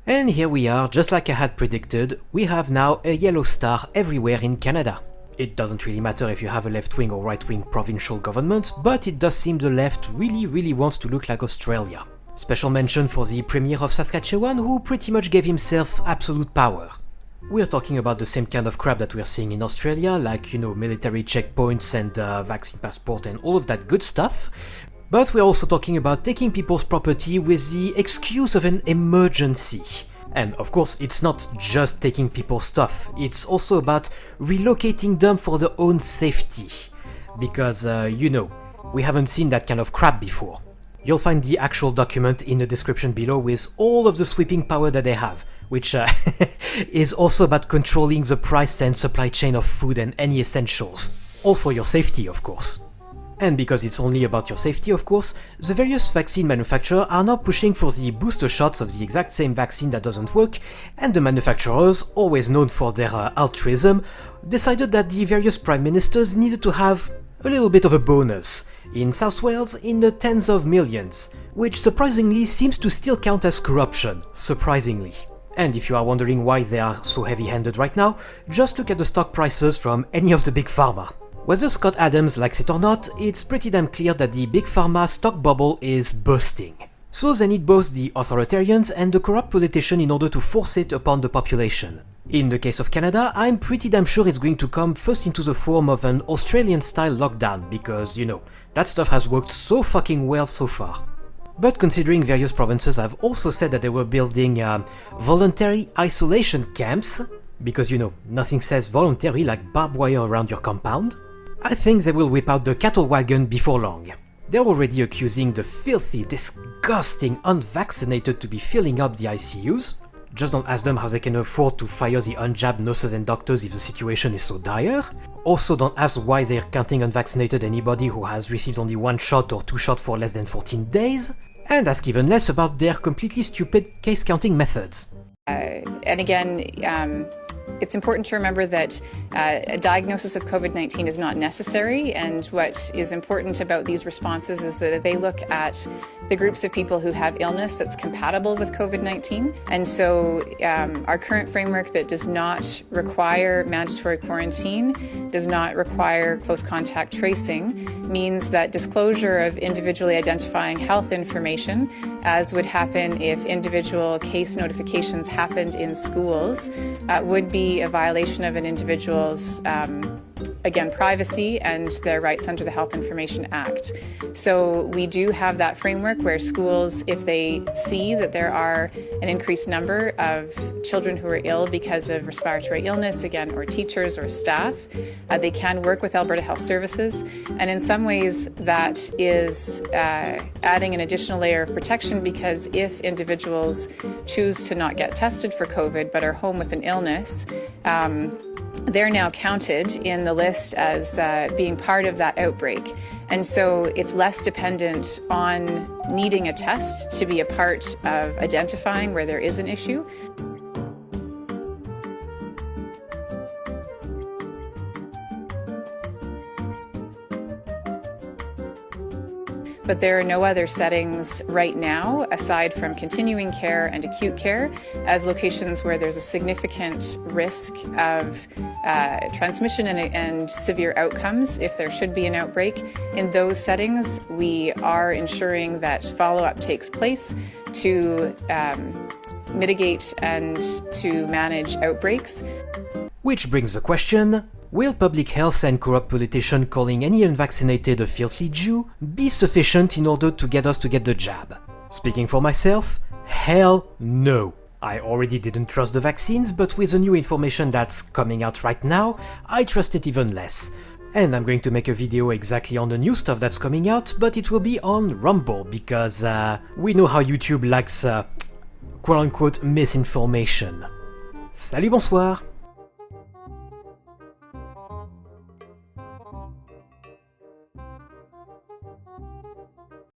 And here we are, just like I had predicted, we have now a yellow star everywhere in Canada. It doesn't really matter if you have a left-wing or right-wing provincial government, but it does seem the left really wants to look like Australia. Special mention for the Premier of Saskatchewan, who pretty much gave himself absolute power. We're talking about the same kind of crap that we're seeing in Australia, like, you know, military checkpoints and vaccine passport and all of that good stuff. But we're also talking about taking people's property with the excuse of an emergency. And of course, it's not just taking people's stuff, it's also about relocating them for their own safety. Because, you know, we haven't seen that kind of crap before. You'll find the actual document in the description below with all of the sweeping power that they have, which is also about controlling the price and supply chain of food and any essentials. All for your safety, of course. And because it's only about your safety, of course, the various vaccine manufacturers are now pushing for the booster shots of the exact same vaccine that doesn't work, and the manufacturers, always known for their altruism, decided that the various prime ministers needed to have a little bit of a bonus, in South Wales in the tens of millions, which surprisingly seems to still count as corruption, surprisingly. And if you are wondering why they are so heavy-handed right now, just look at the stock prices from any of the big pharma. Whether Scott Adams likes it or not, it's pretty damn clear that the big pharma stock bubble is bursting. So they need both the authoritarians and the corrupt politician in order to force it upon the population. In the case of Canada, I'm pretty damn sure it's going to come first into the form of an Australian-style lockdown, because, you know, that stuff has worked so fucking well so far. But considering various provinces have also said that they were building voluntary isolation camps, because, you know, nothing says voluntary like barbed wire around your compound, I think they will whip out the cattle wagon before long. They're already accusing the filthy, disgusting unvaccinated to be filling up the ICUs. Just don't ask them how they can afford to fire the unjabbed nurses and doctors if the situation is so dire. Also don't ask why they're counting unvaccinated anybody who has received only 1 shot or 2 shots for less than 14 days. And ask even less about their completely stupid case counting methods. And again, it's important to remember that a diagnosis of COVID-19 is not necessary, and what is important about these responses is that they look at the groups of people who have illness that's compatible with COVID-19. And so our current framework that does not require mandatory quarantine, does not require close contact tracing, means that disclosure of individually identifying health information, as would happen if individual case notifications happened in schools, would be a violation of an individual's, again, privacy and their rights under the Health Information Act. So we do have that framework where schools, if they see that there are an increased number of children who are ill because of respiratory illness, again, or teachers or staff, they can work with Alberta Health Services. And in some ways that is adding an additional layer of protection, because if individuals choose to not get tested for COVID but are home with an illness, they're now counted in the list as being part of that outbreak. And so it's less dependent on needing a test to be a part of identifying where there is an issue. But there are no other settings right now, aside from continuing care and acute care, as locations where there's a significant risk of transmission and severe outcomes if there should be an outbreak. In those settings, we are ensuring that follow-up takes place to mitigate and to manage outbreaks. Which brings the question: will public health and corrupt politicians calling any unvaccinated a filthy Jew be sufficient in order to get us to get the jab? Speaking for myself, hell no. I already didn't trust the vaccines, but with the new information that's coming out right now, I trust it even less. And I'm going to make a video exactly on the new stuff that's coming out, but it will be on Rumble, because we know how YouTube likes quote-unquote misinformation. Salut, bonsoir!